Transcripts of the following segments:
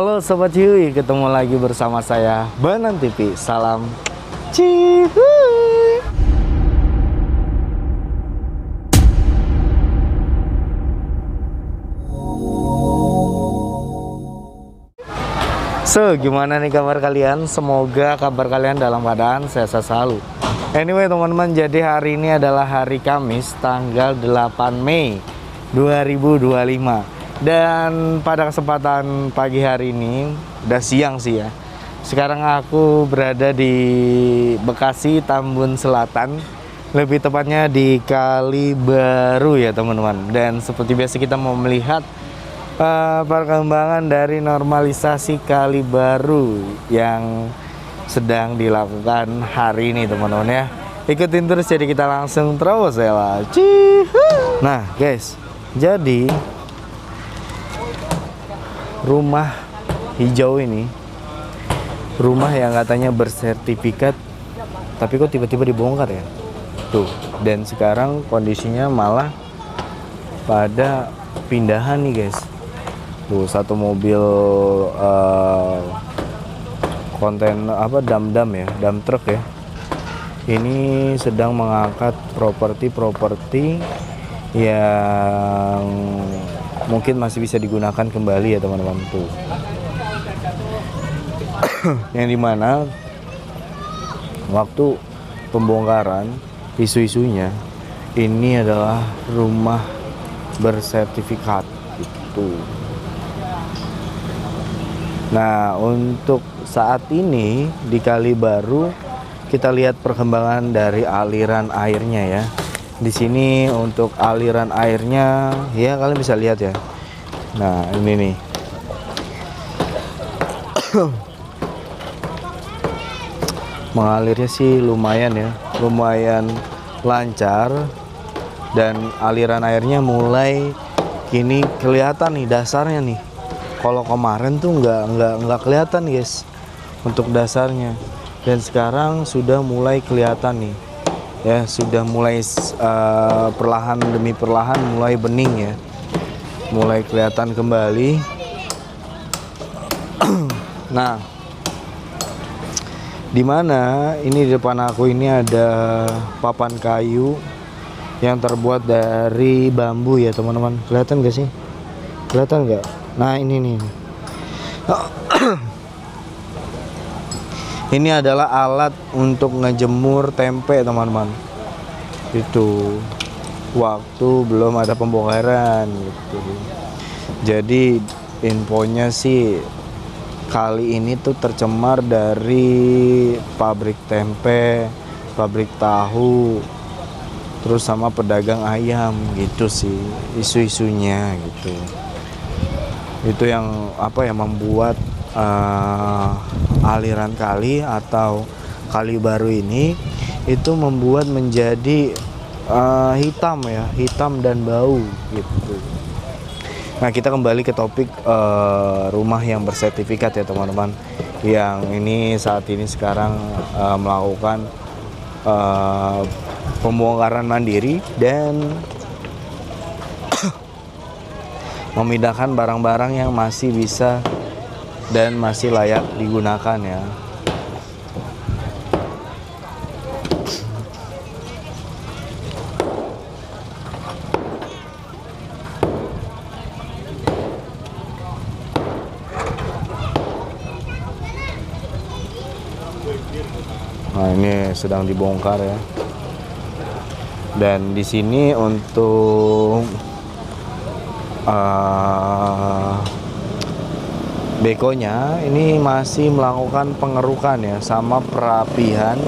Halo Sobat Cihuy, ketemu lagi bersama saya Banan TV. Salam Cihuy. So, gimana nih kabar kalian? Semoga kabar kalian dalam keadaan sehat selalu. Anyway teman-teman, jadi hari ini adalah hari Kamis tanggal 8 Mei 2025. Dan pada kesempatan pagi hari ini, udah siang sih ya. Sekarang aku berada di Bekasi, Tambun Selatan. Lebih tepatnya di Kali Baru ya teman-teman. Dan seperti biasa kita mau melihat perkembangan dari normalisasi Kali Baru yang sedang dilakukan hari ini teman-teman ya. Ikutin terus, jadi kita langsung terus ya lah. Nah guys, jadi rumah hijau ini, rumah yang katanya bersertifikat, tapi kok tiba-tiba dibongkar ya tuh. Dan sekarang kondisinya malah pada pindahan nih guys. Tuh satu mobil kontainer apa, dam-dam ya, dam truk ya, ini sedang mengangkat properti yang mungkin masih bisa digunakan kembali ya teman-teman tuh. Yang dimana waktu pembongkaran isu-isunya ini adalah rumah bersertifikat gitu. Nah, untuk saat ini di Kali Baru kita lihat perkembangan dari aliran airnya ya. Di sini untuk aliran airnya ya kalian bisa lihat ya. Nah, ini nih. Mengalirnya sih lumayan ya, lumayan lancar, dan aliran airnya mulai kini kelihatan nih dasarnya nih. Kalau kemarin tuh nggak kelihatan guys untuk dasarnya, dan sekarang sudah mulai kelihatan nih ya, sudah mulai perlahan demi perlahan mulai bening ya, mulai kelihatan kembali. Nah, dimana ini di depan aku ini ada papan kayu yang terbuat dari bambu ya teman-teman. Kelihatan gak sih? Kelihatan nggak? Nah ini nih. Ini adalah alat untuk ngejemur tempe teman-teman. Itu waktu belum ada pembongkaran gitu. Jadi infonya sih kali ini tuh tercemar dari pabrik tempe, pabrik tahu, terus sama pedagang ayam gitu sih isu-isunya gitu. Itu yang apa ya, membuat aliran kali atau Kali Baru ini itu membuat menjadi hitam ya, hitam dan bau gitu. Nah, kita kembali ke topik rumah yang bersertifikat ya teman-teman, yang ini saat ini sekarang melakukan pembongkaran mandiri dan memindahkan barang-barang yang masih bisa dan masih layak digunakan ya. Nah, ini sedang dibongkar ya. Dan di sini untuk bekonya ini masih melakukan pengerukan ya, sama perapihan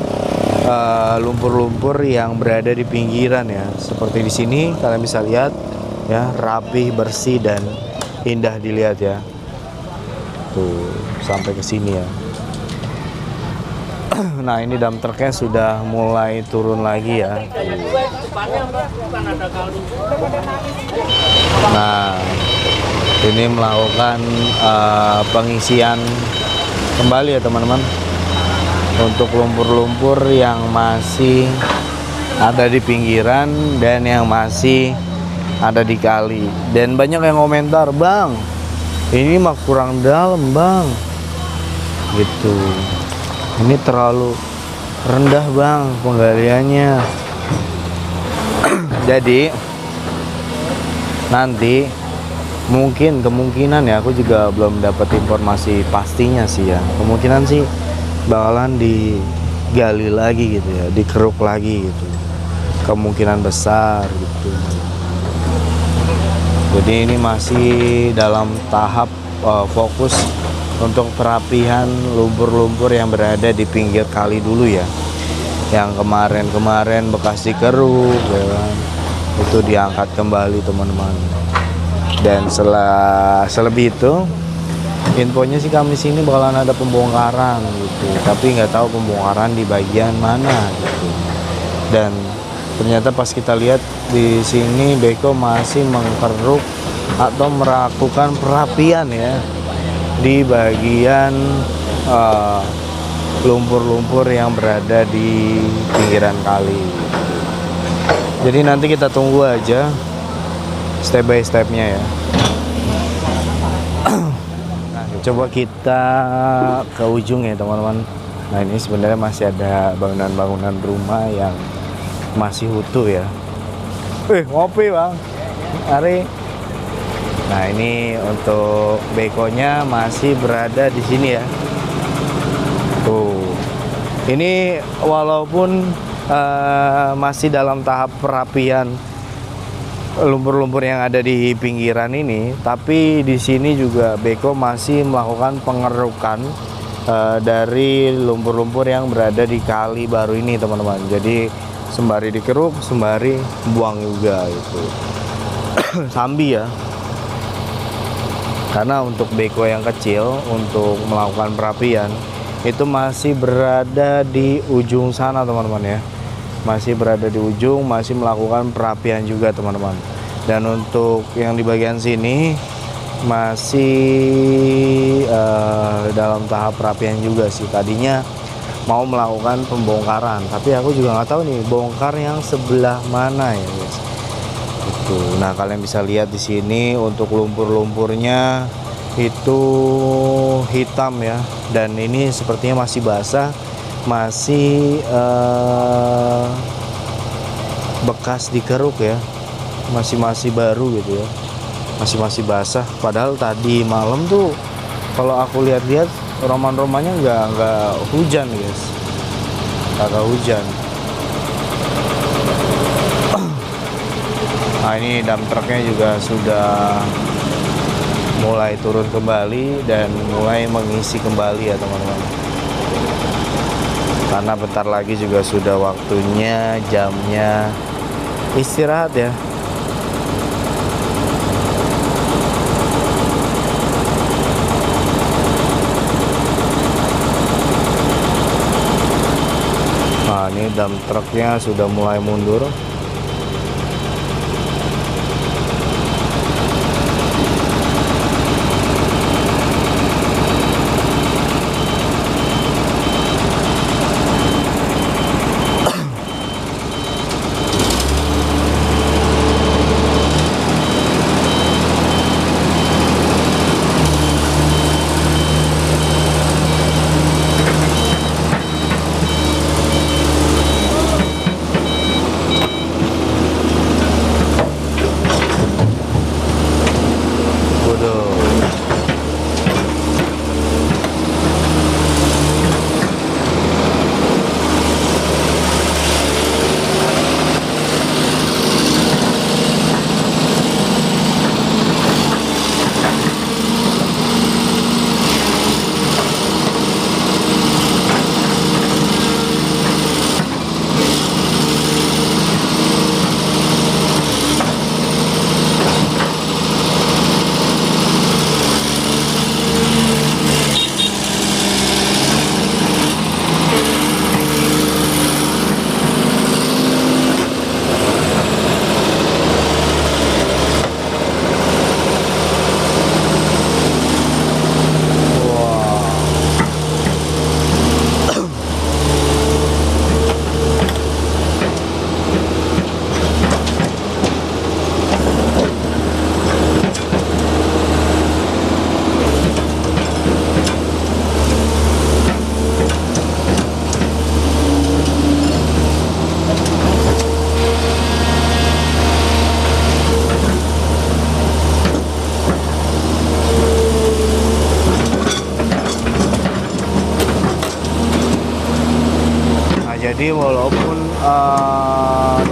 lumpur-lumpur yang berada di pinggiran ya. Seperti di sini kalian bisa lihat ya, rapih, bersih dan indah dilihat ya. Tuh sampai ke sini ya. Nah, ini dump truknya sudah mulai turun lagi ya. Nah, ini melakukan pengisian kembali ya teman-teman, untuk lumpur-lumpur yang masih ada di pinggiran dan yang masih ada di kali. Dan banyak yang komentar, "Bang, Ini mah kurang dalam bang, gitu. Ini terlalu rendah bang penggaliannya. Jadi nanti kemungkinan ya, aku juga belum dapat informasi pastinya sih ya. Kemungkinan sih bakalan digali lagi gitu ya, dikeruk lagi gitu. Kemungkinan besar gitu. Jadi ini masih dalam tahap fokus untuk perapihan lumpur-lumpur yang berada di pinggir kali dulu ya. Yang kemarin bekas dikeruk ya kan, itu diangkat kembali teman-teman. Dan selebih itu infonya sih kami sini bakalan ada pembongkaran gitu, tapi nggak tahu pembongkaran di bagian mana gitu. Dan ternyata pas kita lihat di sini Beko masih mengkeruk atau melakukan perapian ya di bagian lumpur-lumpur yang berada di pinggiran kali. Jadi nanti kita tunggu aja step by stepnya ya. Nah, coba kita ke ujung ya teman-teman. Nah ini sebenarnya masih ada bangunan-bangunan rumah yang masih utuh ya. Ngopi bang, Ari. Nah ini untuk bekonya masih berada di sini ya. Tuh, ini walaupun masih dalam tahap perapian lumpur-lumpur yang ada di pinggiran ini, tapi di sini juga Beko masih melakukan pengerukan dari lumpur-lumpur yang berada di kali baru ini teman-teman. Jadi sembari dikeruk, sembari buang juga itu. Sambi ya. Karena untuk Beko yang kecil untuk melakukan perapian itu masih berada di ujung sana teman-teman ya, masih berada di ujung, masih melakukan perapian juga teman-teman. Dan untuk yang di bagian sini masih dalam tahap perapian juga sih. Tadinya mau melakukan pembongkaran, tapi aku juga nggak tahu nih bongkar yang sebelah mana ya guys. Itu. Nah kalian bisa lihat di sini untuk lumpur-lumpurnya itu hitam ya, dan ini sepertinya masih basah, masih bekas dikeruk ya, masih baru gitu ya, masih basah. Padahal tadi malam tuh kalau aku lihat-lihat roman-romannya nggak hujan guys, kagak hujan. Nah ini dump truknya juga sudah mulai turun kembali dan mulai mengisi kembali ya teman-teman, karena bentar lagi juga sudah waktunya jamnya istirahat ya. Nah ini dump truknya sudah mulai mundur. Jadi walaupun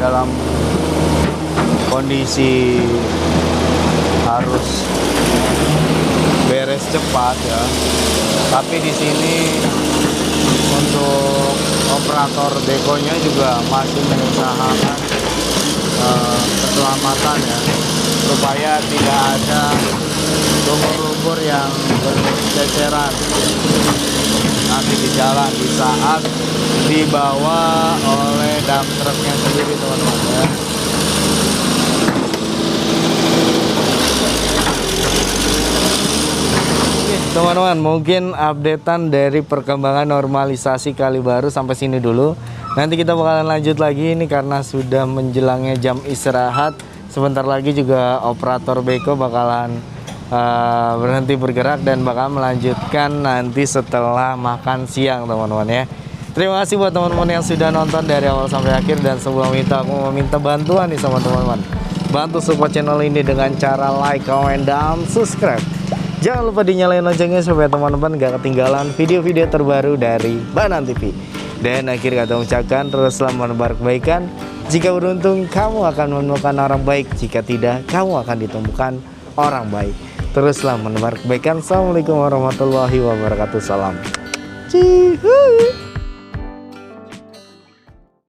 dalam kondisi harus beres cepat ya, tapi di sini untuk operator bekonya juga masih mengusahakan keselamatan ya, supaya tidak ada lumpur-lumpur yang berceceran nanti di jalan di saat dibawa oleh dump trucknya sendiri, teman-teman ya. Teman-teman, mungkin updatean dari perkembangan normalisasi Kalibaru sampai sini dulu. Nanti kita bakalan lanjut lagi ini karena sudah menjelangnya jam istirahat. Sebentar lagi juga operator beko bakalan berhenti bergerak dan bakal melanjutkan nanti setelah makan siang, teman-teman ya. Terima kasih buat teman-teman yang sudah nonton dari awal sampai akhir, dan sebelum itu aku mau minta bantuan nih sama teman-teman. Bantu support channel ini dengan cara like, comment, dan subscribe. Jangan lupa dinyalain loncengnya supaya teman-teman gak ketinggalan video-video terbaru dari Banan TV. Dan akhir kata ucapkan, teruslah menebar kebaikan. Jika beruntung, kamu akan menemukan orang baik. Jika tidak, kamu akan ditemukan orang baik. Teruslah menebar kebaikan. Assalamualaikum warahmatullahi wabarakatuh. Salam. Cihuy.